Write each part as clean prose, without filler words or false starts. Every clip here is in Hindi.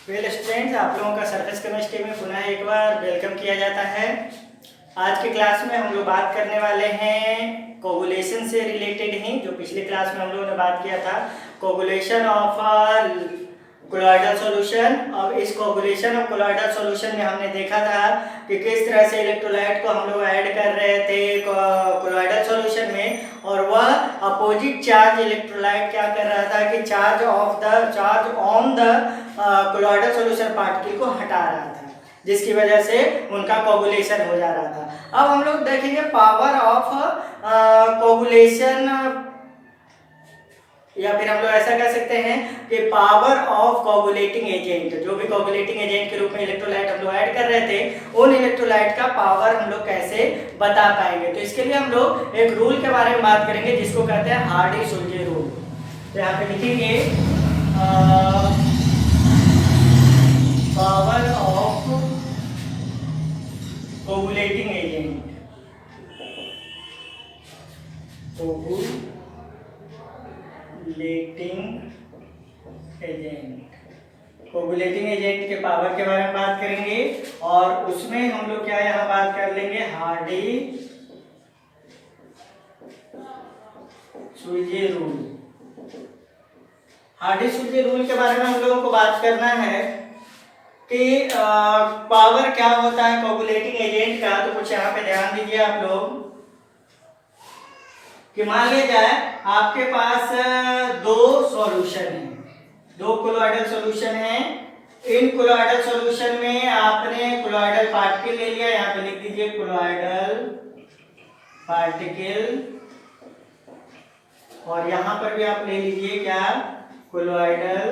वेल स्टूडेंट्स, आप लोगों का सरफेस केमिस्ट्री में पुनः एक बार वेलकम किया जाता है। आज के क्लास में हम लोग बात करने वाले हैं कोगुलेशन से रिलेटेड ही, जो पिछले क्लास में हम लोगों ने बात किया था कोगुलेशन ऑफ कोलॉइडल सॉल्यूशन। अब इस कोगुलेशन ऑफ कोलॉइडल सॉल्यूशन में हमने देखा था कि किस तरह से इलेक्ट्रोलाइट को हम लोग ऐड कर रहे थे कोलॉइडल सॉल्यूशन में, और वह अपोजिट चार्ज इलेक्ट्रोलाइट क्या कर रहा था कि charge on the colloidal solution particle को हटा रहा था, जिसकी वजह से उनका कोगुलेशन हो जा रहा था। अब हम लोग देखेंगे पावर ऑफ कोगुलेशन, या फिर हम लोग ऐसा कह सकते हैं कि पावर ऑफ कोगुलेटिंग एजेंट। जो भी कोगुलेटिंग एजेंट के रूप में इलेक्ट्रोलाइट हम लोग ऐड कर रहे थे, उन इलेक्ट्रोलाइट का पावर हम लोग कैसे बता पाएंगे। तो इसके लिए हम लोग एक रूल के बारे में बात करेंगे जिसको कहते हैं हार्डी-सुलजे रूल। तो यहाँ पे लिखेंगे power of coagulating agent, coagulating agent के पावर के बारे में बात करेंगे, और उसमें हम लोग क्या यहाँ बात कर लेंगे हार्डी-सुलजे रूल। हार्डी-सुलजे रूल के बारे में हम लोगों को बात करना है कि पावर क्या होता है कोगुलेटिंग एजेंट का। तो कुछ यहाँ पे ध्यान दीजिए आप लोग कि मान लिया जाए आपके पास दो सॉल्यूशन है, दो कोलॉइडल सॉल्यूशन है। इन कोलॉइडल सॉल्यूशन में आपने कोलॉइडल पार्टिकल ले लिया, यहाँ पे लिख दीजिए कोलॉइडल पार्टिकल, और यहाँ पर भी आप ले लीजिए क्या, कोलॉइडल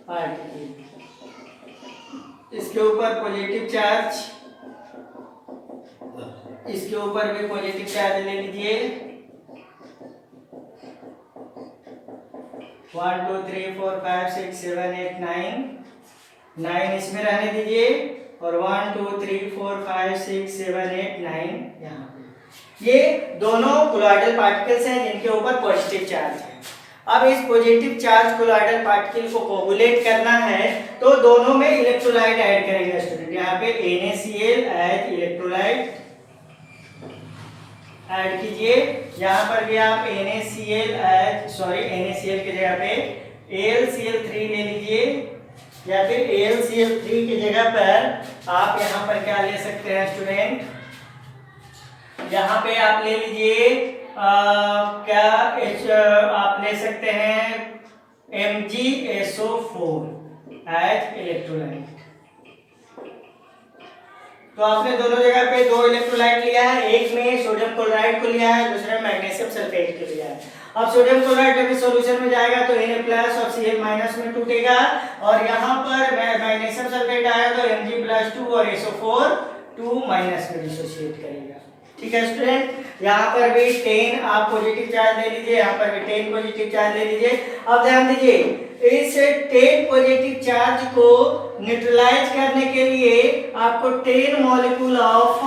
पार्टिकल। इसके ऊपर पॉजिटिव चार्ज, इसके ऊपर भी पॉजिटिव चार्ज ले लीजिए। 1 2 3 4 5 6 7 8 9 इसमें रहने दीजिए, और 1 2 3 4 5 6 7 8 9 यहाँ पे। ये दोनों कोलॉइडल पार्टिकल्स हैं जिनके ऊपर पॉजिटिव चार्ज है। अब इस पॉजिटिव चार्ज कोलॉइडल पार्टिकल को कोगुलेट करना है, तो दोनों में इलेक्ट्रोलाइट ऐड करेंगे स्टूडेंट। यहाँ पे NaCl एज इलेक्ट्रोलाइट ऐड कीजिए। यहाँ पर भी आप NaCl की जगह पे AlCl3 ले लीजिए, या फिर AlCl3 की जगह पर आप यहाँ पर क्या ले सकते हैं स्टूडेंट, यहाँ पे आप ले लीजिए आप ले सकते हैं MgSO4 एज इलेक्ट्रोलाइट। तो आपने दोनों जगह पे दो इलेक्ट्रोलाइट लिया है, एक में सोडियम क्लोराइड को लिया है, दूसरे में मैग्नीशियम सल्फेट को लिया है। अब सोडियम क्लोराइड जब इस सॉल्यूशन में जाएगा तो Na+ और Cl- में टूटेगा, और यहाँ पर मैग्नीशियम सल्फेट आया तो Mg+2 और SO4 2- में डिसोसिएट करेगा। ठीक है स्टूडेंट, यहाँ पर भी 10 आप पॉजिटिव चार्ज ले लीजिए, यहाँ पर भी 10 पॉजिटिव चार्ज ले लीजिए। अब ध्यान दीजिए, इस 10 पॉजिटिव चार्ज को न्यूट्रलाइज करने के लिए आपको 10 मॉलिक्यूल ऑफ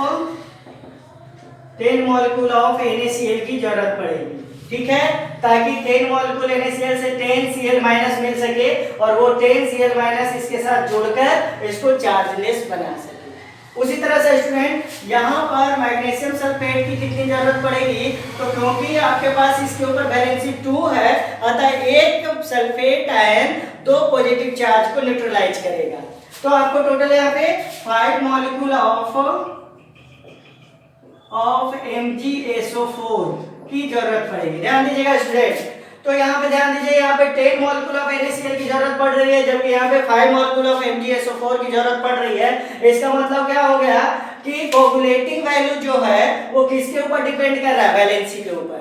NaCl की जरूरत पड़ेगी। ठीक है, ताकि 10 मॉलिक्यूल NaCl से 10 Cl- मिल सके, और वो 10 Cl- इसके साथ जोड़कर इसको चार्जलेस बना सके। उसी तरह से स्टूडेंट यहाँ पर मैग्नीशियम सल्फेट की कितनी जरूरत पड़ेगी, तो क्योंकि आपके पास इसके ऊपर वैलेंसी 2 है, अतः एक सल्फेट आयन दो पॉजिटिव चार्ज को न्यूट्रलाइज करेगा। तो आपको टोटल यहाँ पे 5 मॉलिक्यूल ऑफ MgSO4 की जरूरत पड़ेगी। ध्यान दीजिएगा स्टूडेंट, तो यहाँ पे ध्यान दीजिए, यहाँ पे 10 मॉलिक्यूल ऑफ NaCl की जरूरत पड़ रही है, जबकि यहाँ पे 5 मॉलिक्यूल ऑफ MgSO4 की जरूरत पड़ रही है। इसका मतलब क्या हो गया कि कोगुलेटिंग वैल्यू जो है वो किसके ऊपर डिपेंड कर रहा है, वैलेंसी के ऊपर।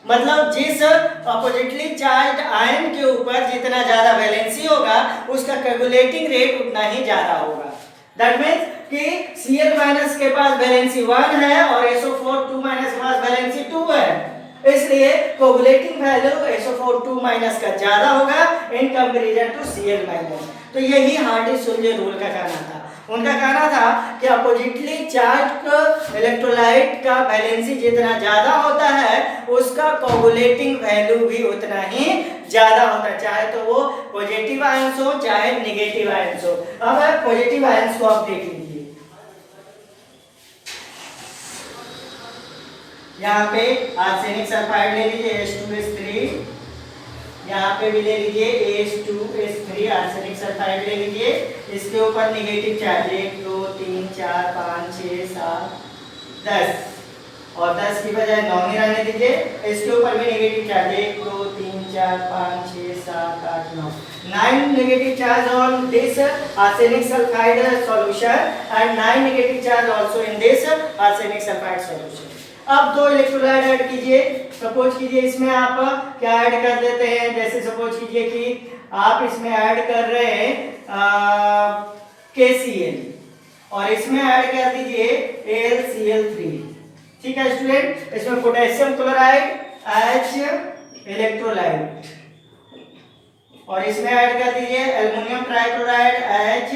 मतलब जिस अपोजिटली चार्ज आयन के ऊपर जितना ज्यादा वैलेंसी होगा, उसका कोगुलेटिंग रेट उतना ही ज्यादा होगा। दैट मींस कि Cl- के पास वैलेंसी 1 है और SO4 2- के पास वैलेंसी 2 है, इसलिए कोगुलेटिंग वैल्यू SO4 2- का ज्यादा होगा इन कंपैरिजन टू Cl-। तो यही हार्डी-सुलजे रूल का कहना था। उनका कहना था कि अपोजिटली चार्ज इलेक्ट्रोलाइट का वैलेंसी जितना ज्यादा होता है उसका कोगुलेटिंग वैल्यू भी उतना ही ज्यादा होता है, चाहे तो वो पॉजिटिव आयंस हो चाहे नेगेटिव आयंस हो। अब पॉजिटिव आयंस को आप देख लीजिए, यहाँ पे आर्सेनिक सल्फाइड ले लीजिए H2S3, यहाँ पे भी ले लीजिए H2S3 आर्सेनिक सल्फाइड ले लीजिए, इसके ऊपर नेगेटिव चार्ज 1 2 3 4 5 6 7 10 और 10 की बजाय 9 ही रहने दीजिए, इसके ऊपर भी negative charge 1 2 3 4 5 6 7 8 9 9 negative charge on this arsenic sulfide solution and 9 negative charge also in this arsenic sulfide solution। अब दो इलेक्ट्रोलाइट ऐड कीजिए, सपोज कीजिए इसमें आप क्या ऐड कर देते हैं, जैसे सपोज कीजिए कि आप इसमें ऐड कर रहे हैं KCl और इसमें ऐड कर दीजिए AlCl3, ठीक है स्टूडेंट। इसमें पोटेशियम क्लोराइड एच इलेक्ट्रोलाइट और इसमें ऐड कर दीजिए एल्युमिनियम ट्राइक्लोराइड एच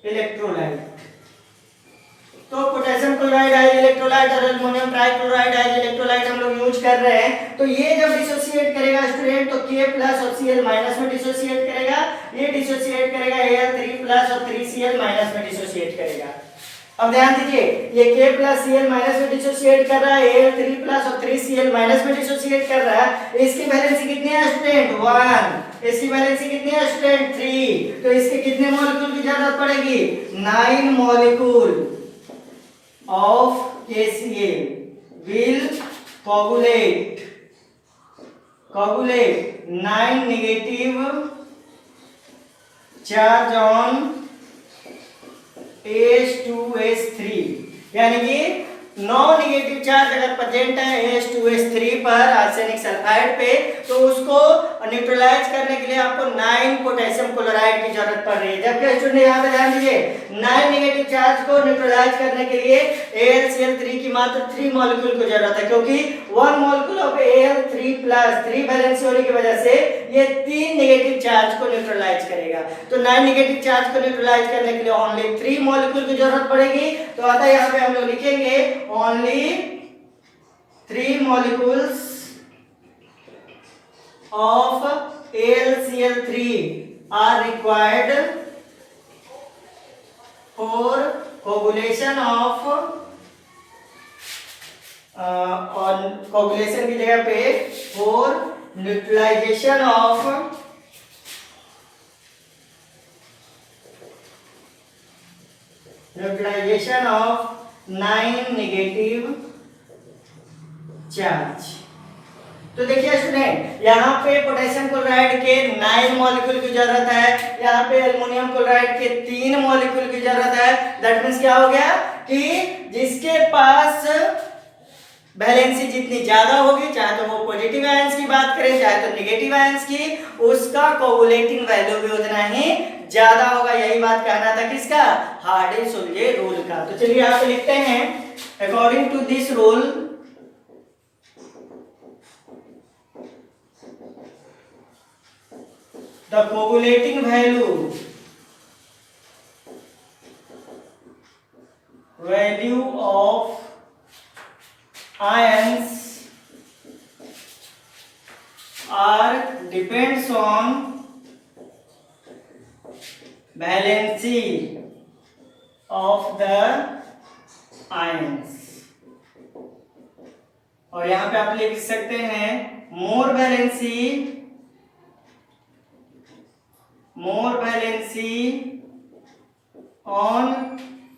इलेक्ट्रोलाइट। तो पोटेशियम क्लोराइड एज इलेक्ट्रोलाइट और एल्युमिनियम ट्राइक्लोराइड एज इलेक्ट्रोलाइट हम लोग यूज कर रहे हैं, तो ये जब डिसोसिएट करेगा स्टूडेंट तो K प्लस और Cl माइनस में डिसोसिएट करेगा, ये डिसोसिएट करेगा Al3 प्लस और 3Cl माइनस में डिसोसिएट करेगा। अब ध्यान दीजिए, ये K प्लस Cl माइनस में डिसोसिएट कर रहा है, Al3 प्लस और 3Cl माइनस में डिसोसिएट कर रहा है, इसकी वैलेंसी कितनी है स्टूडेंट 1, इसकी वैलेंसी कितनी है स्टूडेंट 3, तो इसके कितने मॉलिक्यूल की जरूरत पड़ेगी 9 molecule of KCl will coagulate 9 negative charge on H2S3, यानी कि 9 नेगेटिव चार्ज अगर प्रेजेंट है H2S3 पर आर्सेनिक सल्फाइड पे, तो उसको न्यूट्रलाइज करने के लिए आपको 9 पोटेशियम क्लोराइड की जरूरत पड़ रही है। जबकि स्टूडेंट यहाँ पे ध्यान दीजिए 9 नेगेटिव चार्ज को न्यूट्रलाइज करने के लिए AlCl3 की मात्र 3 मॉलिक्यूल की जरूरत है, क्योंकि 1 molecule of Al3 plus 3 valency होने की वजह से ये 3 नेगेटिव चार्ज को न्यूट्रलाइज करेगा। तो 9 नेगेटिव चार्ज को न्यूट्रलाइज करने के लिए ओनली 3 मॉलिक्यूल की जरूरत पड़ेगी। तो अतः यहाँ पे हम लोग लिखेंगे only 3 molecules of AlCl3 are required for coagulation of और coagulation की जगह पे for neutralization of neutralization of 9 negative charge. तो देखिए स्टूडेंट, यहाँ पे पोटेशियम क्लोराइड के 9 मॉलिक्यूल की जरूरत है, यहाँ पे एल्युमिनियम क्लोराइड के 3 मॉलिक्यूल की जरूरत है। दैट मींस क्या हो गया कि जिसके पास वैलेंसी जितनी ज्यादा होगी, चाहे तो वो पॉजिटिव आयंस की बात करें चाहे तो नेगेटिव आयंस की, उसका कोगुलेटिंग वैल्यू भी उतना ही ज्यादा होगा। यही बात कहना था किसका, हार्डी-सुलजे रूल का। तो चलिए यहाँ पे लिखते हैं, according to this rule the coagulating value of ions are depends on valency of the ions। और यहां पे आप लिख सकते हैं more valency on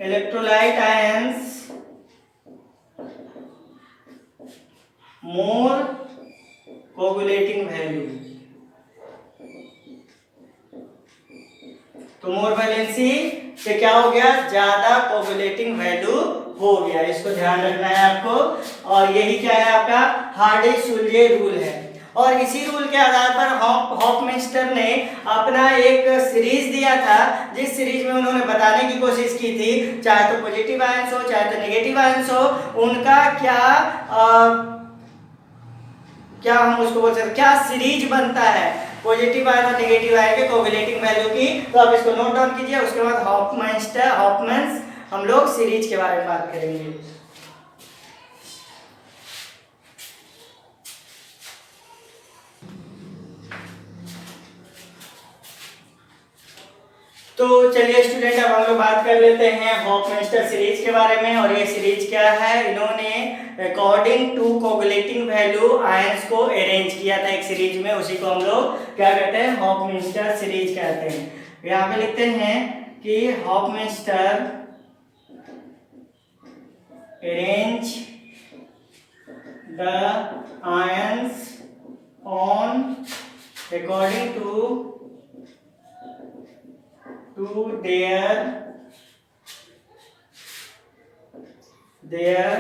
electrolyte ions, more coagulating value। तो मोर वैलेंसी से क्या हो गया, ज्यादा कोगुलेटिंग वैल्यू हो गया। इसको ध्यान रखना है आपको, और यही क्या है आपका हार्डी-सुलजे रूल है। और इसी रूल के आधार पर हॉफमैस्टर ने अपना एक सीरीज दिया था, जिस सीरीज में उन्होंने बताने की कोशिश की थी चाहे तो पॉजिटिव आयंस हो चाहे तो नेगेटिव आयंस हो, उनका क्या हम उसको बोल सकते क्या सीरीज बनता है। पॉजिटिव आयन और नेगेटिव आयन के कोगुलेटिंग वैल्यू की। तो आप इसको नोट डाउन कीजिए। उसके बाद हॉफमैन्स हम लोग सीरीज के बारे में बात करेंगे। तो चलिए स्टूडेंट, अब हम लोग बात कर लेते हैं हॉफमैन्स्टर सीरीज के बारे में। और ये सीरीज क्या है, इन्होंने according to coagulating value ions को अरेंज किया था एक सीरीज में। उसी को हम लोग क्या कहते हैं, हॉफमैन्स्टर सीरीज कहते हैं। यहाँ पे लिखते हैं कि Hofmeister arrange the ions on according to their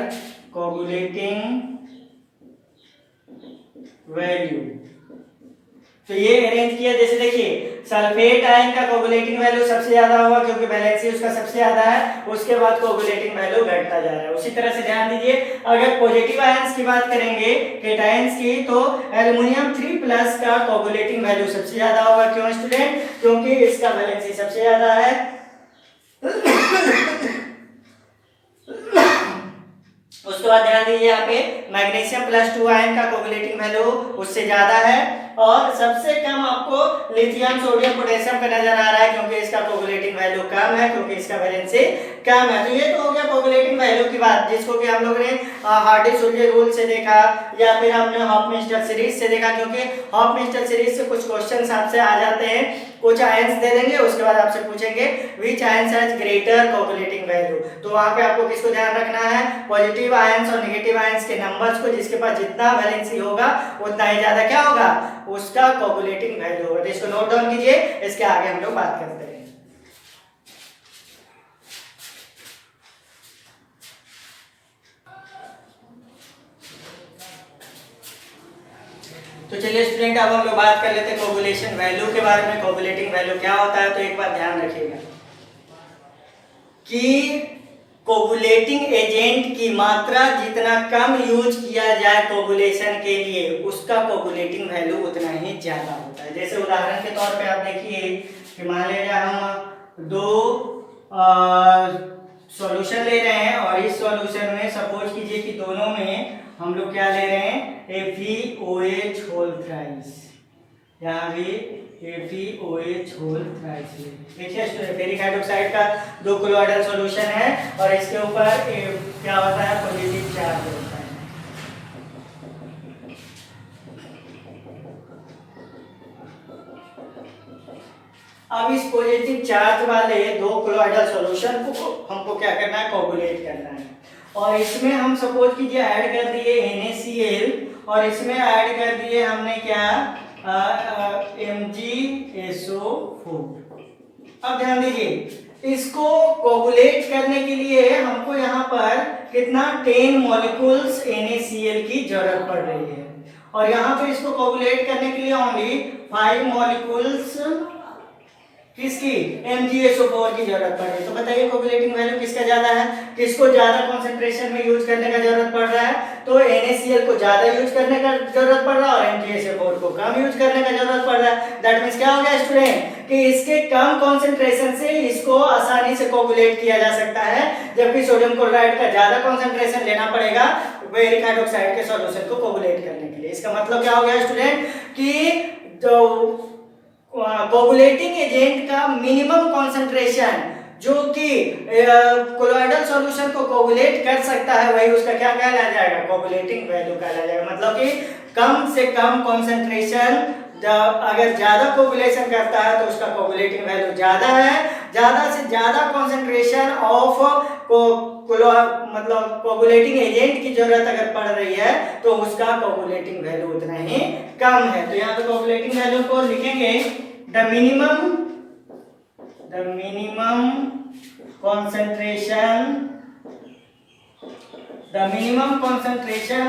coagulating value। तो ये अरेंज किया, जैसे देखिए सल्फेट आयन का कोगुलेटिंग वैल्यू सबसे ज्यादा होगा क्योंकि वैलेंसी उसका सबसे ज्यादा है, उसके बाद कोगुलेटिंग वैल्यू घटता जा रहा है। उसी तरह से ध्यान दीजिए, अगर पॉजिटिव आयंस की बात करेंगे केटायंस की, तो एल्युमिनियम 3+ का कोगुलेटिंग वैल्यू सबसे ज्यादा होगा। क्यों स्टूडेंट, क्योंकि इसका वैलेंसी सबसे ज्यादा है। उसके बाद ध्यान दीजिए यहाँ पे मैग्नीशियम +2 आयन का कोगुलेटिंग वैल्यू उससे ज्यादा है। और सबसे कम आपको लिथियम सोडियम पोटेशियम का नजर आ रहा है क्योंकि इसका कोगुलेटिंग वैल्यू कम है, क्योंकि इसका वैलेंसी कम है। तो ये तो हो गया कोगुलेटिंग वैल्यू की बात, जिसको कि हम लोग ने हार्डी-सुल्जे रूल से देखा या फिर हमने हॉफमैन्स्टर सीरीज से देखा। क्योंकि हॉफमैन्स्टर सीरीज से कुछ क्वेश्चंस आपसे आ जाते हैं, कुछ आयंस दे देंगे, उसके बाद आपसे पूछेंगे which ions has greater coagulating value. तो वहां पे आपको किसको ध्यान रखना है, पॉजिटिव आयंस और नेगेटिव आयंस के नंबर्स को, जिसके पास जितना वैलेंसी होगा उतना ही ज्यादा क्या होगा, उसका कोगुलेटिंग वैल्यू होगा। तो इसको नोट डाउन कीजिए, इसके आगे हम लोग बात करते हैं। तो चलिए स्टूडेंट, अब हम लोग बात कर लेते हैं कोगुलेशन वैल्यू के बारे में। कोगुलेटिंग वैल्यू क्या होता है, तो एक बात ध्यान रखिएगा कि कोगुलेटिंग एजेंट की मात्रा जितना कम यूज किया जाए कोगुलेशन के लिए, उसका कोगुलेटिंग वैल्यू उतना ही ज्यादा होता है। जैसे उदाहरण के तौर पे आप देखिए कि मान लीजिए हम दो सॉल्यूशन ले रहे हैं और इस सॉल्यूशन में सपोज कीजिए कि दोनों में हम लोग क्या ले रहे हैं, FeOH होल थ्राइस। यहाँ भी FeOH होल थ्राइस। देखिए फेरिक हाइड्रोक्साइड का 2 कोलोइडल सॉल्यूशन है और इसके ऊपर क्या होता है, पॉजिटिव चार्ज होता है। अब इस पॉजिटिव चार्ज वाले 2 कोलोइडल सॉल्यूशन को हमको क्या करना है, कोगुलेट करना है। और इसमें हम सपोज कीजिए ऐड कर दिए NaCl और इसमें ऐड कर दिए हमने क्या, MgSO4। अब ध्यान दीजिए, इसको कोगुलेट करने के लिए हमको यहाँ पर कितना 10 मॉलिक्यूल्स NaCl की जरूरत पड़ रही है और यहाँ पे इसको कोगुलेट करने के लिए ओनली 5 मॉलिक्यूल्स किसकी, MgSO4 की जरूरत पड़ रही है। तो बताइए कोगुलेटिंग वैल्यू किसका ज्यादा है, किसको ज्यादा कंसंट्रेशन में यूज करने का जरूरत पड़ रहा है, तो NaCl को ज्यादा यूज करने का जरूरत पड़ रहा है और MgSO4 को कम यूज करने का जरूरत पड़ रहा है। दैट मींस क्या हो गया स्टूडेंट कि इसके कम कंसंट्रेशन से इसको आसानी से कोगुलेट किया जा सकता है, जबकि सोडियम क्लोराइड का ज्यादा कंसंट्रेशन लेना पड़ेगा फेरिक हाइड्रोक्साइड के सॉल्यूशन को कोगुलेट करने के लिए। इसका मतलब क्या हो गया स्टूडेंट कि जो कोगुलेटिंग एजेंट का मिनिमम कंसंट्रेशन जो कि कोलोइडल सॉल्यूशन को कोगुलेट कर सकता है, वही उसका क्या कहलाया जाएगा, कोगुलेटिंग वैल्यू कहलाया जाएगा। मतलब कि कम से कम कंसंट्रेशन अगर ज्यादा कोगुलेशन करता है तो उसका कोगुलेटिंग वैल्यू ज्यादा है। ज्यादा से ज्यादा कंसंट्रेशन ऑफ मतलब कोगुलेटिंग एजेंट की जरूरत अगर पड़ रही है तो उसका कोगुलेटिंग वैल्यू उतना ही कम है। तो यहाँ पे कोगुलेटिंग वैल्यू को लिखेंगे the minimum concentration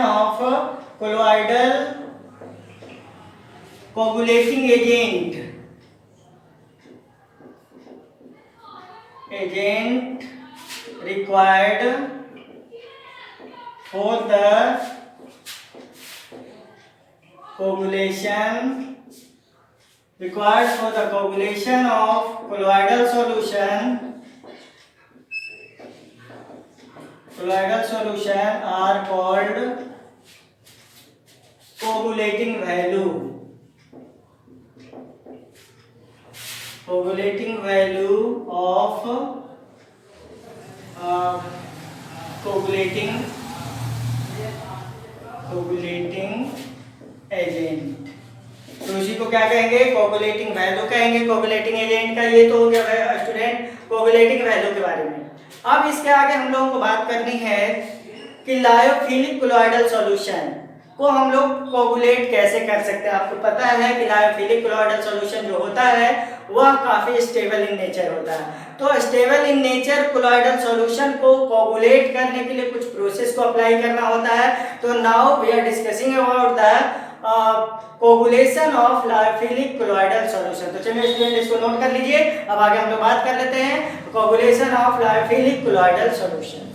of colloidal coagulating agent required for the coagulation required for the coagulation of colloidal solution are called coagulating value of coagulating agent. तो इसी को क्या कहेंगे, कोगुलेटिंग वैल्यू कहेंगे। कोगुलेटिंग एजेंट का ये तो हो गया स्टूडेंट कोगुलेटिंग वैल्यू के बारे में। अब इसके आगे हम लोगों को बात करनी है कि लायोफिलिक कोलॉइडल सॉल्यूशन को हम लोग कोगुलेट कैसे कर सकते हैं। आपको पता है कि लायोफिलिक कोलॉइडल सॉल्यूशन जो होता है वह काफी स्टेबल इन नेचर होता है। तो stable in nature colloidal solution को कोगुलेट करने के लिए कुछ प्रोसेस को अप्लाई करना होता है। तो now we are discussing about the coagulation of lyophilic colloidal solution. तो चलिए स्टूडेंट इसको नोट कर लीजिए। अब आगे हम लोग बात कर लेते हैं coagulation of lyophilic colloidal solution.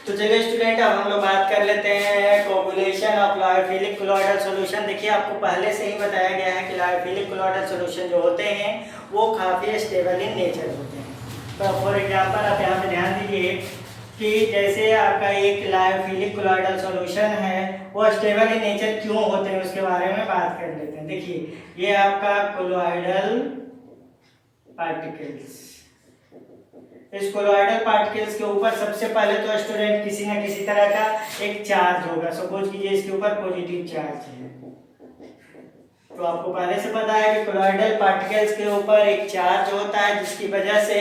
तो चलिए स्टूडेंट अब हम लोग बात कर लेते हैं coagulation of lyophilic colloidal solution. देखिए आपको पहले से ही बताया गया है कि लायोफिलिक कोलॉइडल सॉल्यूशन जो होते हैं वो काफ़ी स्टेबल इन नेचर होते हैं। तो फॉर एग्जांपल आप यहाँ पे ध्यान दीजिए कि जैसे आपका एक लायोफिलिक कोलॉइडल सॉल्यूशन है वो स्टेबल इन नेचर क्यों होते हैं उसके बारे में बात कर लेते हैं। देखिए ये आपका कोलॉइडल पार्टिकल्स, इस कोलॉइडल पार्टिकल्स के ऊपर सबसे पहले तो स्टूडेंट किसी न किसी तरह का एक चार्ज होगा। सपोज कीजिए इसके ऊपर पॉजिटिव चार्ज है। तो आपको पहले से पता है कि कोलॉइडल पार्टिकल्स के ऊपर एक चार्ज होता है जिसकी वजह से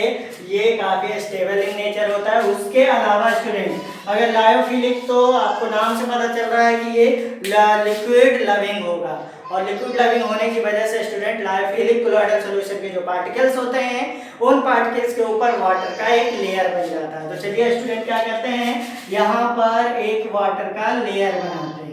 ये काफी स्टेबल इन नेचर होता है। उसके अलावा स्टूडेंट अगर लायोफिलिक तो आपको नाम से पता चल रहा है कि ये लिक्विड लविंग होगा और लिक्विड लविंग होने की वजह से स्टूडेंट लायोफिलिक कोलॉइडल सॉल्यूशन के जो पार्टिकल्स होते हैं उन पार्टिकल्स के ऊपर वाटर का एक लेयर बन जाता है। तो चलिए स्टूडेंट क्या करते हैं, यहाँ पर एक वाटर का लेयर बनाते हैं।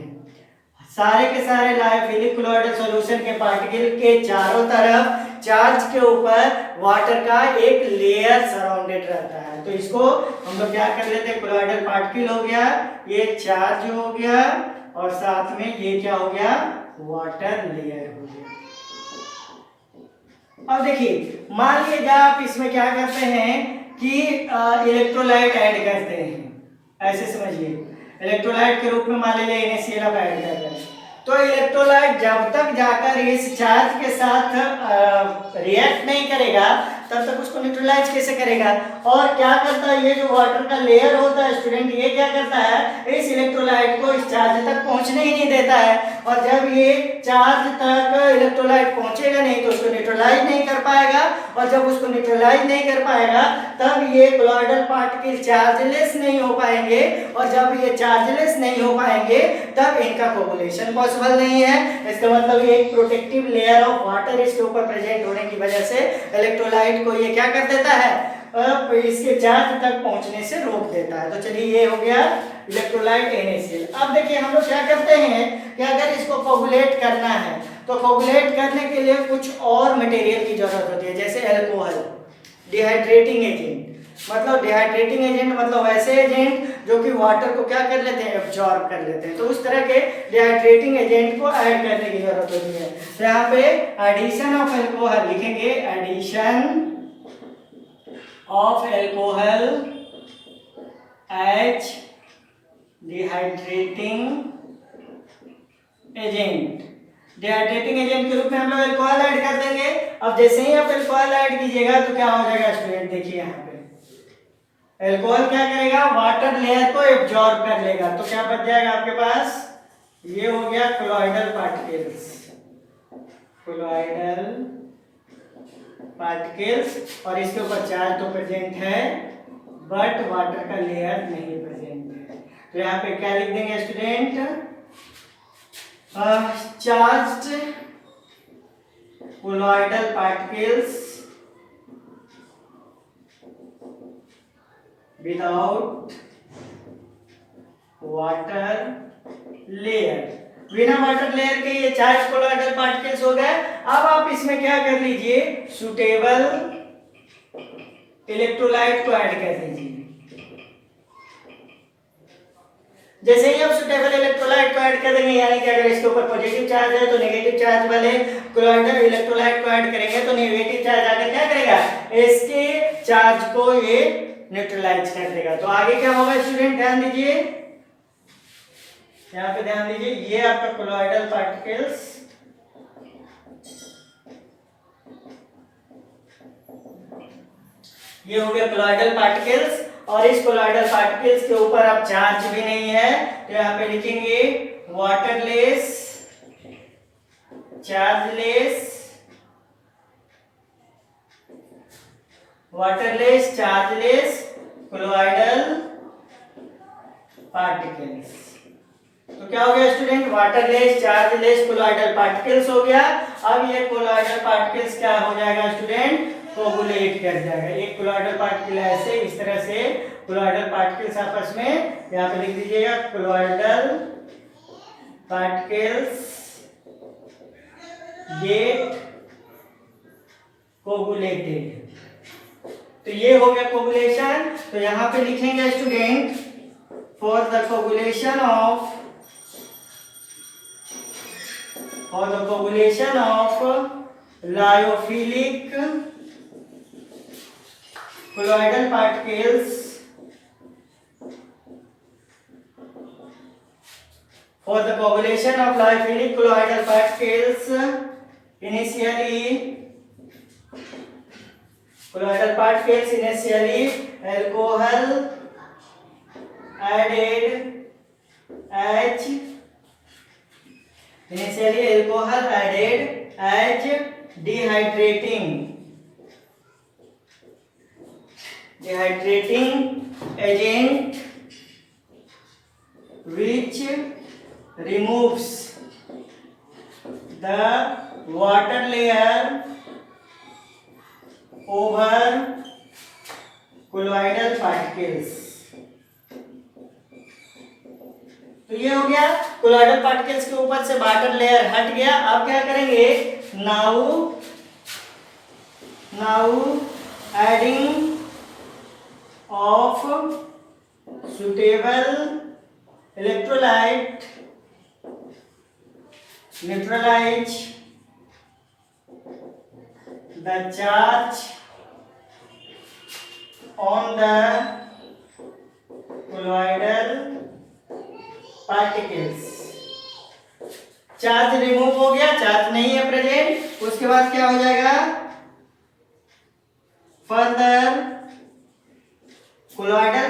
सारे के सारे लायोफिलिक कोलॉइडल सॉल्यूशन के पार्टिकल के चारों तरफ चार्ज के ऊपर वाटर का एक लेयर सराउंडेड रहता है। तो इसको हम लोग क्या कर लेते हैं, कोलॉइडल पार्टिकल हो गया, ये चार्ज हो गया और साथ में ये क्या हो गया, वाटर लेयर हो गया। अब देखिए मान लीजिएगा आप इसमें क्या करते हैं कि इलेक्ट्रोलाइट ऐड करते हैं, ऐसे समझिए इलेक्ट्रोलाइट के रूप में मान लीजिए NaCl आप ऐड कर रहे हैं। तो इलेक्ट्रोलाइट जब तक जाकर इस चार्ज के साथ रिएक्ट नहीं करेगा तब तक उसको न्यूट्रलाइज कैसे करेगा। और क्या करता है, ये जो वाटर का लेयर होता है स्टूडेंट, ये क्या करता है, इस इलेक्ट्रोलाइट को इस चार्ज तक पहुंचने ही नहीं देता है। और जब ये चार्ज तक इलेक्ट्रोलाइट पहुंचेगा नहीं तो उसको न्यूट्रलाइज नहीं कर पाएगा। और जब उसको न्यूट्रलाइज नहीं कर पाएगा तब ये कोलॉइडल पार्टिकल चार्जलेस नहीं हो पाएंगे। और जब ये चार्जलेस नहीं हो पाएंगे तब इनका कोगुलेशन पॉसिबल नहीं है। इसका मतलब ये एक प्रोटेक्टिव लेयर ऑफ वाटर इसके ऊपर प्रेजेंट होने की वजह से इलेक्ट्रोलाइट को ये क्या कर देता है, इसके चार्ज तक पहुंचने से रोक देता है। तो चलिए ये हो गया इलेक्ट्रोलाइट NaCl। अब देखिए हम लोग क्या करते हैं कि अगर इसको कोगुलेट करना है तो कोगुलेट करने के लिए कुछ और मटेरियल की जरूरत होती है, जैसे अल्कोहल, डिहाइड्रेटिंग एजेंट। मतलब डिहाइड्रेटिंग एजेंट मतलब ऐसे एजेंट जो कि वाटर को क्या कर लेते हैं, एब्जॉर्ब कर लेते हैं। तो उस तरह के डिहाइड्रेटिंग एजेंट को ऐड करने की जरूरत होती है। तो यहाँ पे एडिशन ऑफ अल्कोहल लिखेंगे, addition of alcohol as dehydrating agent. Dehydrating agent के रूप में हम लोग अल्कोहल ऐड कर देंगे। अब जैसे ही आप अल्कोहल ऐड कीजिएगा तो क्या हो जाएगा स्टूडेंट, देखिए यहाँ पे अल्कोहल क्या करेगा, वाटर लेयर को एब्जॉर्ब कर लेगा। तो क्या बच जाएगा आपके पास, ये हो गया कोलॉइडल पार्टिकल्स, कोलॉइडल पार्टिकल्स। और इसके ऊपर चार्ज तो प्रेजेंट है बट वाटर का लेयर नहीं प्रेजेंट है। तो यहाँ पे क्या लिख देंगे student, charged colloidal particles without water layer. बिना वाटर लेयर के ये चार्ज कोलॉइडल पार्टिकल्स हो गए। अब आप इसमें क्या कर लीजिए, सुटेबल इलेक्ट्रोलाइट को ऐड कर दीजिए। जैसे ही आप सुटेबल इलेक्ट्रोलाइट को ऐड कर देंगे, यानी कि अगर इसके ऊपर पॉजिटिव चार्ज है तो नेगेटिव चार्ज वाले कोलॉइडल इलेक्ट्रोलाइट को ऐड करेंगे तो नेगेटिव चार्ज आकर क्या करेगा, इसके चार्ज को ये न्यूट्रलाइज कर देगा। तो आगे क्या होगा स्टूडेंट, ध्यान दीजिए, यहाँ पे ध्यान दीजिए, ये आपका कोलॉइडल पार्टिकल्स ये हो गया कोलॉइडल पार्टिकल्स, और इस कोलॉइडल पार्टिकल्स के ऊपर अब चार्ज भी नहीं है तो यहाँ पे लिखेंगे waterless, chargeless, waterless chargeless colloidal particles. तो क्या हो गया student, waterless chargeless colloidal particles हो गया। अब ये कोलॉइडल पार्टिकल्स क्या हो जाएगा स्टूडेंट, कोगुलेट कर जाएगा। एक कोलॉइडल पार्टिकल ऐसे इस तरह से कोलॉइडल पार्टिकल्स आपस में, यहाँ पे लिख दीजिएगा कोलॉइडल पार्टिकल्स गेट कोगुलेटेड। तो ये हो गया कोगुलेशन। तो यहाँ पे लिखेंगे student, for the coagulation of lyophilic colloidal particles, for the coagulation of lyophilic colloidal particles, initially alcohol added as dehydrating agent which removes the water layer over colloidal particles। तो ये हो गया, कोलॉइडल पार्टिकल्स के ऊपर से वाटर लेयर हट गया। अब क्या करेंगे, now adding of suitable electrolyte neutralize the charge on the colloidal particles। Charge remove हो गया, चार्ज नहीं है प्रेजेंट। उसके बाद क्या हो जाएगा, further colloidal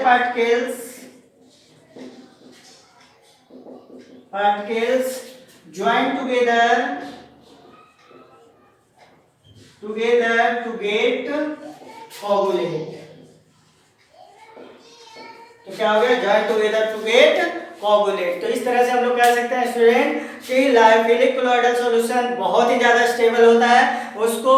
particles join together to get coagulate। तो क्या हो गया, join together to get coagulate। तो इस तरह से हम लोग कह सकते हैं स्टूडेंट कि लायोफिलिक कोलॉइडल सॉल्यूशन बहुत ही ज्यादा स्टेबल होता है। उसको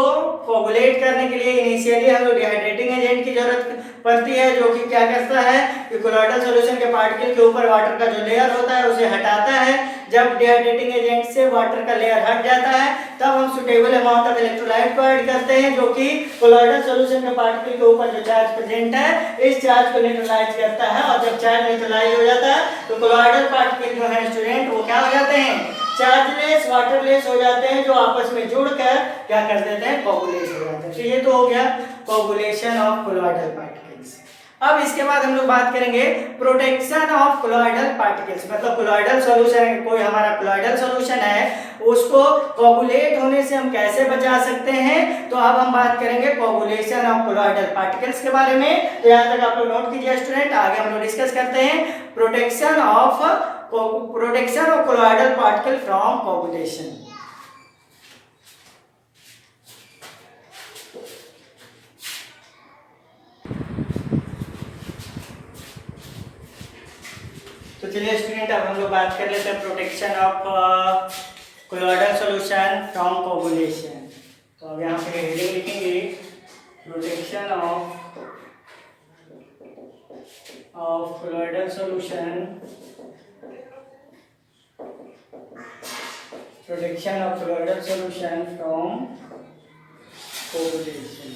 कोगुलेट करने के लिए इनिशियली हम लोग डिहाइड्रेटिंग एजेंट की जरूरत पड़ती है, जो कि क्या करता है कि कोलॉइडल सॉल्यूशन के पार्टिकल के ऊपर वाटर का जो लेयर होता है उसे हटाता है। जब डिहाइड्रेटिंग एजेंट से वाटर का लेयर हट जाता है तब हम सुटेबल अमाउंट ऑफ इलेक्ट्रोलाइट को ऐड करते हैं, जो कि कोलॉइडल सॉल्यूशन के पार्टिकल के ऊपर जो चार्ज प्रेजेंट है इस चार्ज को न्यूट्रलाइज करता है। और जब चार्ज न्यूट्रलाइज हो जाता है तो कोलॉइडल पार्टिकल जो है स्टूडेंट वो क्या हो जाते हैं, चार्जलेस वाटरलेस हो जाते हैं, जो आपस में जुड़कर क्या कर देते हैं, कोगुलेट हो जाते हैं। तो ये तो हो गया कोगुलेशन ऑफ कोलॉइडल पार्टिकल्स। अब इसके बाद हम लोग बात करेंगे प्रोटेक्शन ऑफ कोलॉइडल पार्टिकल्स। मतलब कोलॉइडल सॉल्यूशन, कोई हमारा कोलॉइडल सॉल्यूशन है उसको कोगुलेट होने से हम कैसे बचा सकते हैं। तो अब हम बात करेंगे कोगुलेशन ऑफ कोलॉइडल पार्टिकल्स के बारे में। तो यहाँ तक आप लोग नोट कीजिए स्टूडेंट, आगे हम लोग डिस्कस करते हैं protection of colloidal particle from coagulation. तो चलिए स्टूडेंट, अब हम लोग बात कर लेते हैं protection of colloidal solution from coagulation. तो अब यहाँ पे हेडिंग लिखेंगे protection of colloidal solution, protection of colloidal solution from coagulation.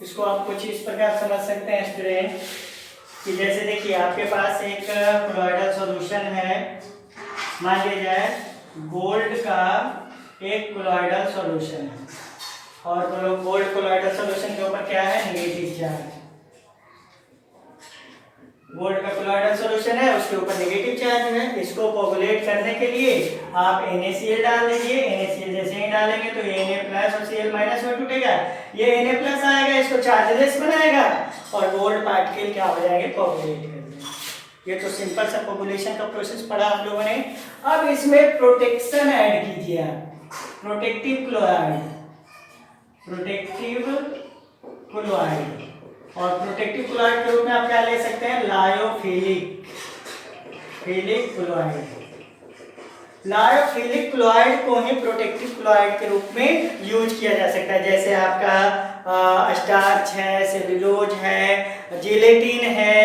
इसको आप कुछ इस प्रकार समझ सकते हैं स्टूडेंट कि जैसे देखिए आपके पास एक कोलॉइडल सॉल्यूशन है, मान लिया जाए गोल्ड का एक कोलॉइडल सॉल्यूशन है और गोल्ड कोलॉइडल सॉल्यूशन के ऊपर क्या है, नेगेटिव चार्ज। गोल्ड का कोलॉइडल सॉल्यूशन है, उसके ऊपर नेगेटिव चार्ज है। इसको कोगुलेट करने के लिए आप NaCl डाल दीजिए। NaCl जैसे ही डालेंगे तो ये Na+ और Cl- में टूटेगा, ये Na+ आएगा, इसको चार्जलेस बनाएगा और गोल्ड पार्टिकल क्या हो जाएंगे, कोगुलेट कर देंगे। ये तो सिंपल सा कोगुलेशन का प्रोसेस पढ़ा आप लोगों ने। अब इसमें प्रोटेक्शन ऐड कीजिए आप, प्रोटेक्टिव क्लोराइड, प्रोटेक्टिव क्लोराइड। और प्रोटेक्टिव क्लोराइड के रूप में आप क्या ले सकते हैं, लायोफिलिक क्लोराइड। लायोफिलिक क्लोराइड को ही प्रोटेक्टिव क्लोराइड के रूप में यूज किया जा सकता है। जैसे आपका स्टार्च है, सेलुलोज है, जिलेटिन है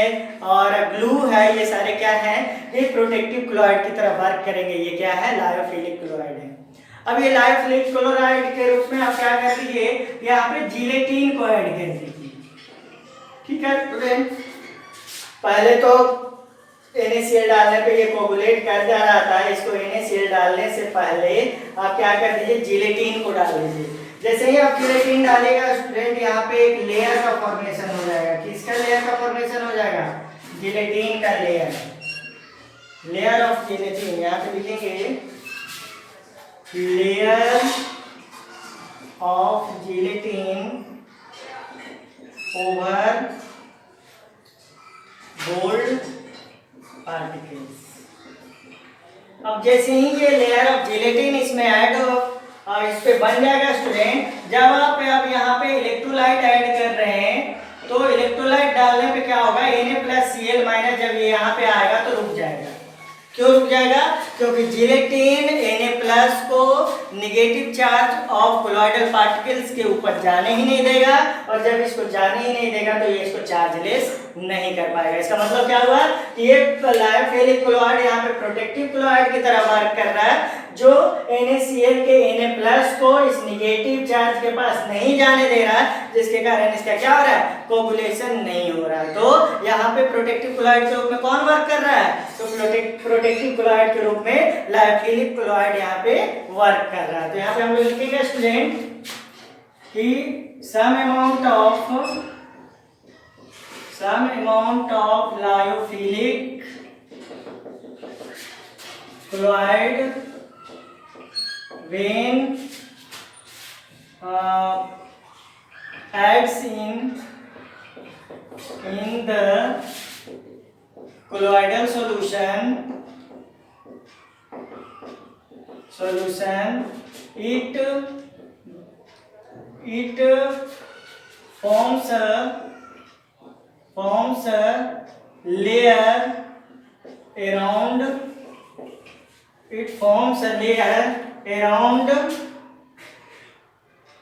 और ग्लू है, ये सारे क्या हैं, ये प्रोटेक्टिव क्लोराइड की तरह वर्क करेंगे। ये क्या है, लायोफिलिक क्लोराइड है। अब ये लायोफिलिक क्लोराइड के रूप में आप क्या कर दीजिए, यहाँ पे जिलेटिन को ऐड कर दीजिए। ठीक है स्टूडेंट, पहले तो NaCl डालने पे ये कोगुलेट कर जा रहा था, इसको NaCl डालने से पहले आप क्या कर दीजिए, जिलेटिन को डाल दीजिए। जैसे ही आप जिलेटिन डालेगा स्टूडेंट, यहाँ पे एक लेयर का फॉर्मेशन हो जाएगा। किसका लेयर का फॉर्मेशन हो जाएगा, जिलेटिन का लेयर, लेयर ऑफ जिलेटिन। यहाँ पे लिखेंगे layer of gelatin over gold particles. अब जैसे ही ये लेयर ऑफ जिलेटिन इसमें ऐड और इस पे बन जाएगा स्टूडेंट, जब आप अब यहाँ पे इलेक्ट्रोलाइट ऐड कर रहे हैं तो इलेक्ट्रोलाइट डालने पे क्या होगा, Na+Cl- जब ये यहाँ पे आएगा तो रुक जाएगा। क्यों रुक जाएगा, क्योंकि जिलेटिन Na+ को negative charge of colloidal particles के ऊपर जाने ही नहीं देगा और जब इसको जाने ही नहीं देगा तो ये इसको चार्जलेस नहीं कर पाएगा। इसका मतलब क्या हुआ कि ये लायोफिलिक क्लोराइड यहाँ पे प्रोटेक्टिव क्लोराइड की तरह वर्क कर रहा है, जो NaCl के Na+ को इस नेगेटिव चार्ज के पास नहीं जाने दे रहा है, जिसके कारण इसका क्या हो रहा है, कोगुलेशन नहीं हो रहा है। तो यहाँ पे प्रोटेक्टिव क्लोराइड के रूप में कौन वर्क कर रहा है, तो प्रोटेक्टिव क्लोराइड के रूप में लायोफिलिक क्लोराइड यहाँ पे वर्क कर रहा है। तो यहाँ पे हम लोग लिखेंगे स्टूडेंट कि some amount of lyophilic chloride when acts in the colloidal solution it forms a layer around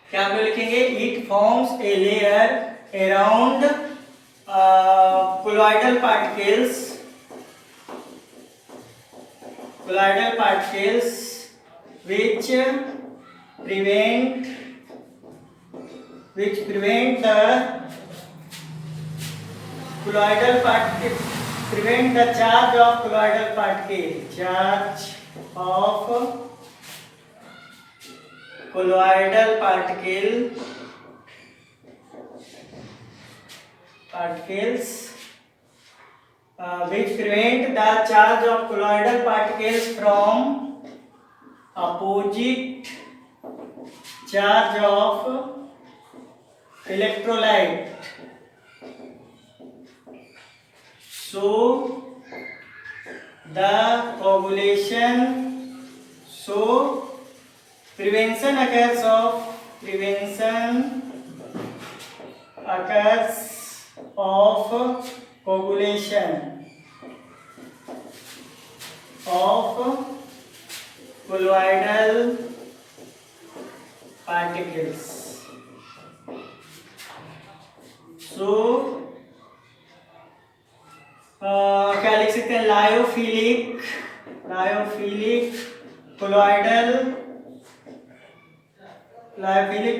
क्या हम लोग लिखेंगे, it forms a layer around colloidal particles which prevent the charge of colloidal particles from opposite charge of electrolyte. So prevention occurs of coagulation of colloidal particles. So क्या लिख सकते हैं, lyophilic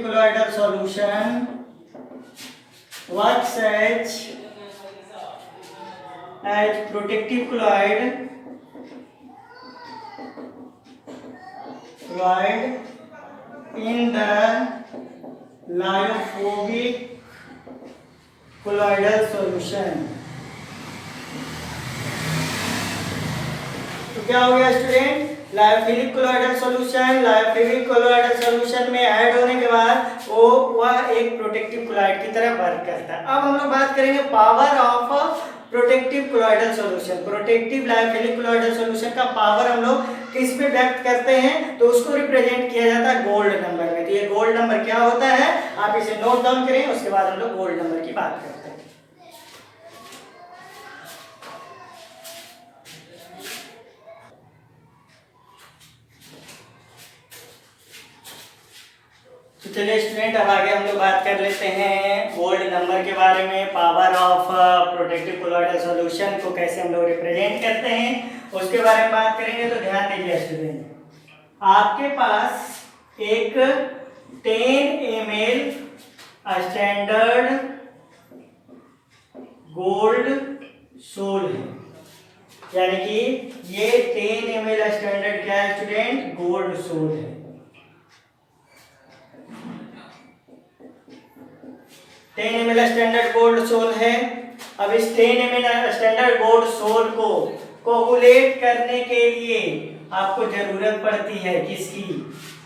colloidal solution works as protective colloid in the lyophobic colloidal solution। तो क्या हो गया स्टूडेंट, लायोफिलिक कोलॉइडल सॉल्यूशन में ऐड होने के बाद वह एक प्रोटेक्टिव कोलॉइड की तरह वर्क करता है। अब हम लोग बात करेंगे power of protective colloidal solution. Protective lyophilic colloidal solution का पावर हम लोग किस पे व्यक्त करते हैं, तो उसको रिप्रेजेंट किया जाता है गोल्ड नंबर में। तो ये गोल्ड नंबर क्या होता है, आप इसे नोट डाउन करें, उसके बाद हम लोग गोल्ड नंबर की बात करते हैं। तो चलिए स्टूडेंट, अब आगे हम लोग बात कर लेते हैं गोल्ड नंबर के बारे में। Power of protective colloidal solution को कैसे हम लोग रिप्रेजेंट करते हैं उसके बारे में बात करेंगे। तो ध्यान दीजिए स्टूडेंट, आपके पास एक 10 ml स्टैंडर्ड गोल्ड सोल है, यानी कि ये 10 ml स्टैंडर्ड क्या है स्टूडेंट, गोल्ड सोल है। 10 ml स्टैंडर्ड गोल्ड सोल है। अब इस 10 ml स्टैंडर्ड गोल्ड सोल को कोगुलेट करने के लिए आपको जरूरत पड़ती है किसकी,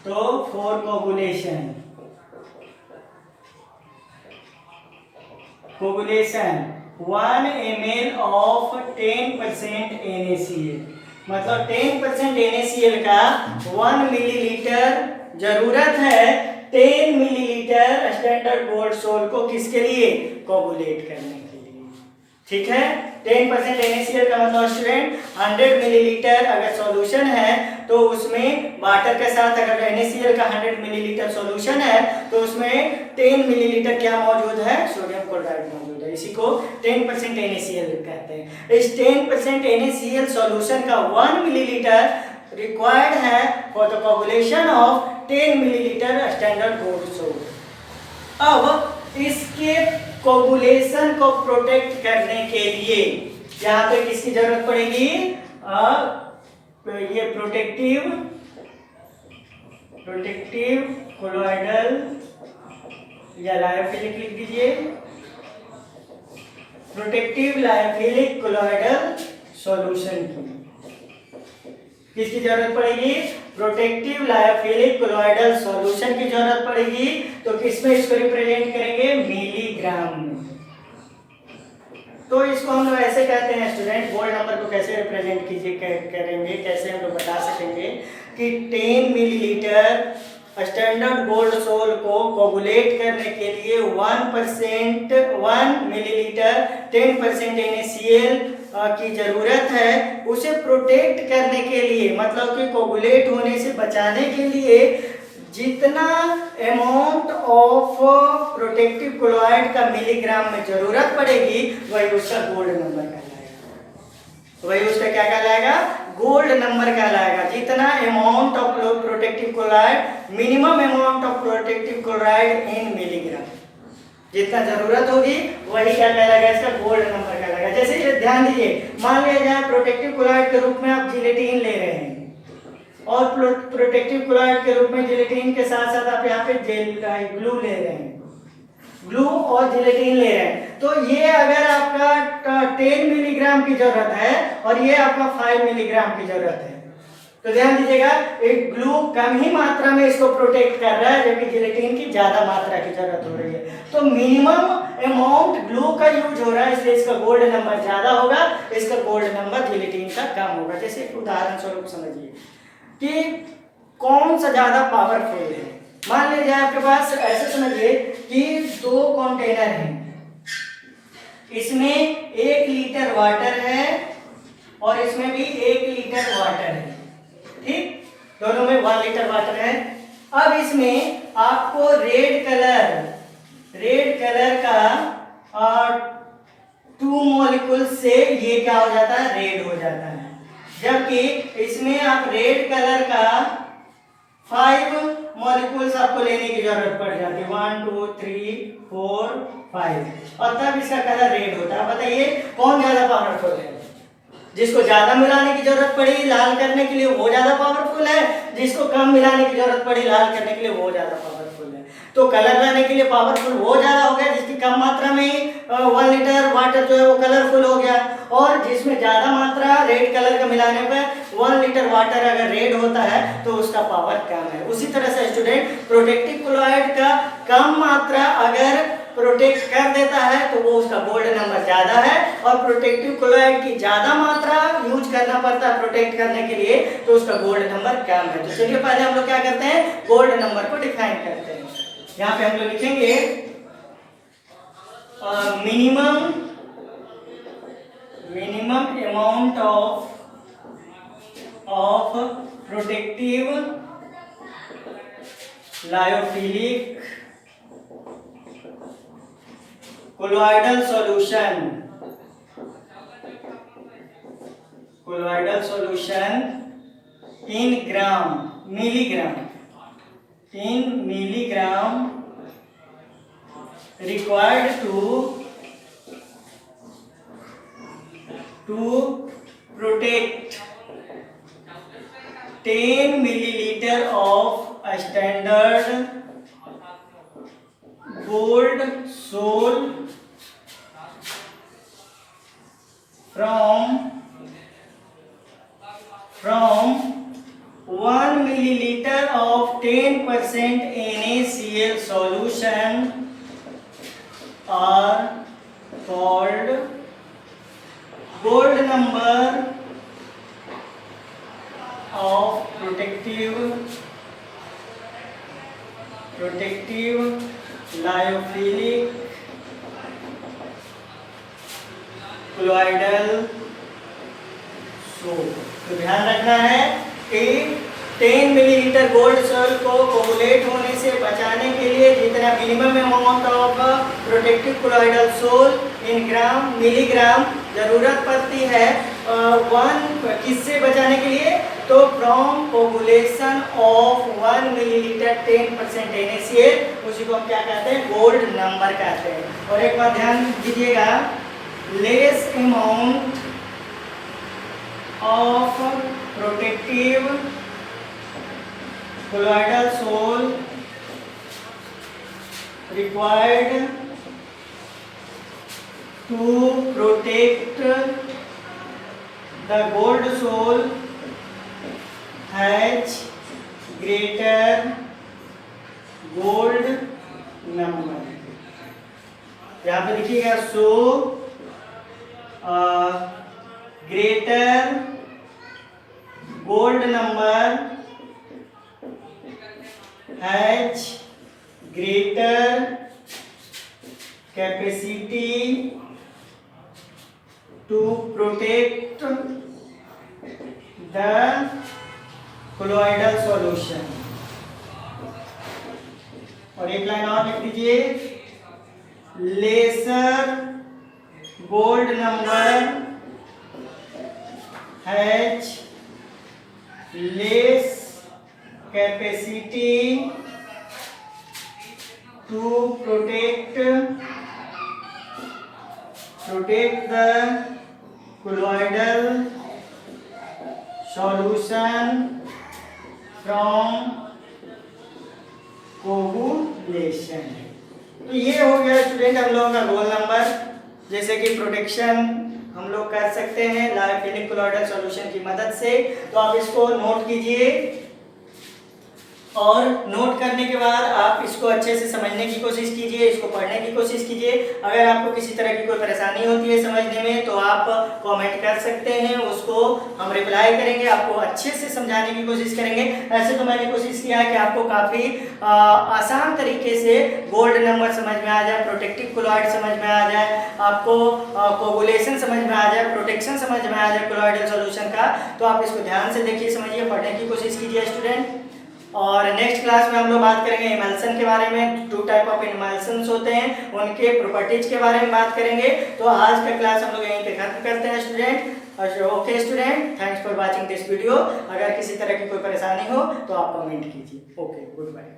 तो for coagulation 1 ml of 10% NaCl, मतलब 10% NaCl का 1 मिलीलीटर जरूरत है 10 मिलीलीटर स्टैंडर्ड गोल्ड सोल को किसके लिए, कोगुलेट करने के लिए। ठीक है, 10% NaCl का मतलब स्टूडेंट 100 मिलीलीटर अगर सॉल्यूशन है तो उसमें वाटर के साथ अगर NaCl का 100 मिलीलीटर सॉल्यूशन है तो उसमें 10 मिलीलीटर क्या मौजूद है, सोडियम क्लोराइड मौजूद है। इसी को 10% NaCl कहते हैं। इस 10% NaCl सॉल्यूशन का 1 मिलीलीटर रिक्वायर्ड है for the coagulation of 10 millilitre standard gold sol. अब इसके कोगुलेशन को प्रोटेक्ट करने के लिए यहाँ पे किसकी जरूरत पड़ेगी, ये प्रोटेक्टिव कोलॉइडल या लायोफिलिक लिख दीजिए, प्रोटेक्टिव लायोफिलिक कोलॉइडल सॉल्यूशन किसकी जरूरत पड़ेगी, प्रोटेक्टिव लायोफिलिक कोलॉइडल सॉल्यूशन की जरूरत पड़ेगी। तो किसमें इसको रिप्रेजेंट करेंगे, मिलीग्राम में। तो इसको हम लोग ऐसे कहते हैं स्टूडेंट, गोल्ड नंबर को कैसे रिप्रेजेंट करेंगे, कैसे हम लोग बता सकेंगे कि 10 मिलीलीटर स्टैंडर्ड गोल्ड सोल को कोगुलेट करने के लिए 1 मिलीलीटर 10% NaCl की जरूरत है। उसे प्रोटेक्ट करने के लिए, मतलब कि कोगुलेट होने से बचाने के लिए जितना अमाउंट ऑफ प्रोटेक्टिव कोलॉइड का मिलीग्राम में जरूरत पड़ेगी वही उसका गोल्ड नंबर कहलाएगा। वही उसका क्या कहलाएगा, गोल्ड नंबर कहलाएगा। जितना amount of protective colloid, minimum amount of protective colloid in milligram, जितना जरूरत होगी वही क्या कहलाएगा, इसका गोल्ड नंबर कहलाएगा। जैसे ध्यान दीजिए, मान लिया जाए प्रोटेक्टिव कोलॉइड के रूप में आप जिलेटिन ले रहे हैं और प्रोटेक्टिव कोलॉइड के रूप में जिलेटिन के साथ साथ आप यहाँ पे ग्लू ले रहे हैं, ग्लू और जिलेटिन ले रहे हैं। तो ये अगर आपका 10 मिलीग्राम की जरूरत है और ये आपका 5 मिलीग्राम की जरूरत है, तो ध्यान दीजिएगा एक ग्लू कम ही मात्रा में इसको प्रोटेक्ट कर रहा है जबकि जिलेटिन की ज्यादा मात्रा की जरूरत हो रही है। तो मिनिमम अमाउंट ग्लू का यूज हो रहा है, इसलिए इसका गोल्ड नंबर ज्यादा होगा, इसका गोल्ड नंबर जिलेटिन का कम होगा। जैसे एक उदाहरण स्वरूप समझिए कि कौन सा ज्यादा पावरफुल है। मान लीजिए आपके पास, ऐसे समझिए कि 2 कंटेनर हैं, इसमें 1 लीटर वाटर है और इसमें भी 1 लीटर वाटर है, ठीक, दोनों में 1 लीटर वाटर है। अब इसमें आपको रेड कलर का 2 मॉलिक्यूल से ये क्या हो जाता है, रेड हो जाता है, जबकि इसमें आप रेड कलर का 5 मॉलिक्यूल्स आपको लेने की जरूरत पड़ जाती है, 1 2 3 4 5, और तब इसका कलर रेड होता है। बताइए कौन ज्यादा पावरफुल है? जिसको ज्यादा मिलाने की जरूरत पड़ी लाल करने के लिए वो ज्यादा पावरफुल है, जिसको कम मिलाने की जरूरत पड़ी लाल करने के लिए वो ज्यादा पावरफुल है। तो कलर लाने के लिए पावरफुल वो ज्यादा हो गया जिसकी कम मात्रा में 1 लीटर वाटर जो है वो कलरफुल हो गया, और जिसमें ज्यादा मात्रा रेड कलर का मिलाने पर 1 लीटर वाटर अगर रेड होता है तो उसका पावर कम है। उसी तरह से स्टूडेंट प्रोटेक्टिव क्लोराइड का कम मात्रा अगर प्रोटेक्ट कर देता है तो वो उसका गोल्ड नंबर ज्यादा है, और प्रोटेक्टिव क्लोराइड की ज्यादा मात्रा यूज करना पड़ता है प्रोटेक्ट करने के लिए तो उसका गोल्ड नंबर कम है। तो चलिए पहले हम लोग क्या करते हैं, गोल्ड नंबर को डिफाइन करते हैं। यहाँ पे हम लोग लिखेंगे minimum amount of protective lyophilic colloidal solution in milligram required to protect 10 milliliter of a standard gold sol from 1 milliliter of 10% NaCl solution are called gold number of protective lyophilic colloidal sol. तो ध्यान रखना है कि 10 मिलीलीटर गोल्ड सोल को कोगुलेट होने से बचाने के लिए जितना minimum amount of protective colloidal sol in milligram जरूरत पड़ती है, किससे बचाने के लिए, तो from coagulation of 1 millilitre 10% NaCl, उसी को हम क्या कहते हैं, गोल्ड नंबर कहते हैं। और एक बार ध्यान दीजिएगा, less amount of protective colloidal sol required to protect the gold sol has greater gold number। यहाँ पे लिखिएगा सो greater gold number has greater capacity to protect the colloidal solution। और एक लाइन और लिख दीजिए, lesser gold number has less capacity to protect the colloidal solution from coagulation। तो ये हो गया स्टूडेंट हम लोगों का गोल नंबर, जैसे कि प्रोटेक्शन हम लोग कर सकते हैं लायोफिलिक कोलोइडल सॉल्यूशन की मदद से। तो आप इसको नोट कीजिए, और नोट करने के बाद आप इसको अच्छे से समझने की कोशिश कीजिए, इसको पढ़ने की कोशिश कीजिए। अगर आपको किसी तरह की कोई परेशानी होती है समझने में तो आप कमेंट कर सकते हैं, उसको हम रिप्लाई करेंगे, आपको अच्छे से समझाने की कोशिश करेंगे। ऐसे तो मैंने कोशिश किया है कि आपको काफ़ी आसान तरीके से गोल्ड नंबर समझ में आ जाए, प्रोटेक्टिव कोलोइड समझ में आ जाए, आपको कोगुलेशन समझ में आ जाए, प्रोटेक्शन समझ में आ जाए कोलोइडल सॉल्यूशन का। तो आप इसको ध्यान से देखिए, समझिए, पढ़ने की कोशिश कीजिए स्टूडेंट। और नेक्स्ट क्लास में हम लोग बात करेंगे इमल्सन के बारे में। 2 टाइप ऑफ इमल्सन्स होते हैं, उनके प्रॉपर्टीज के बारे में बात करेंगे। तो आज का क्लास हम लोग यहीं पे खत्म करते हैं student. Okay student, thanks for watching this video. अगर किसी तरह की कोई परेशानी हो तो आप कमेंट कीजिए। Okay, good bye.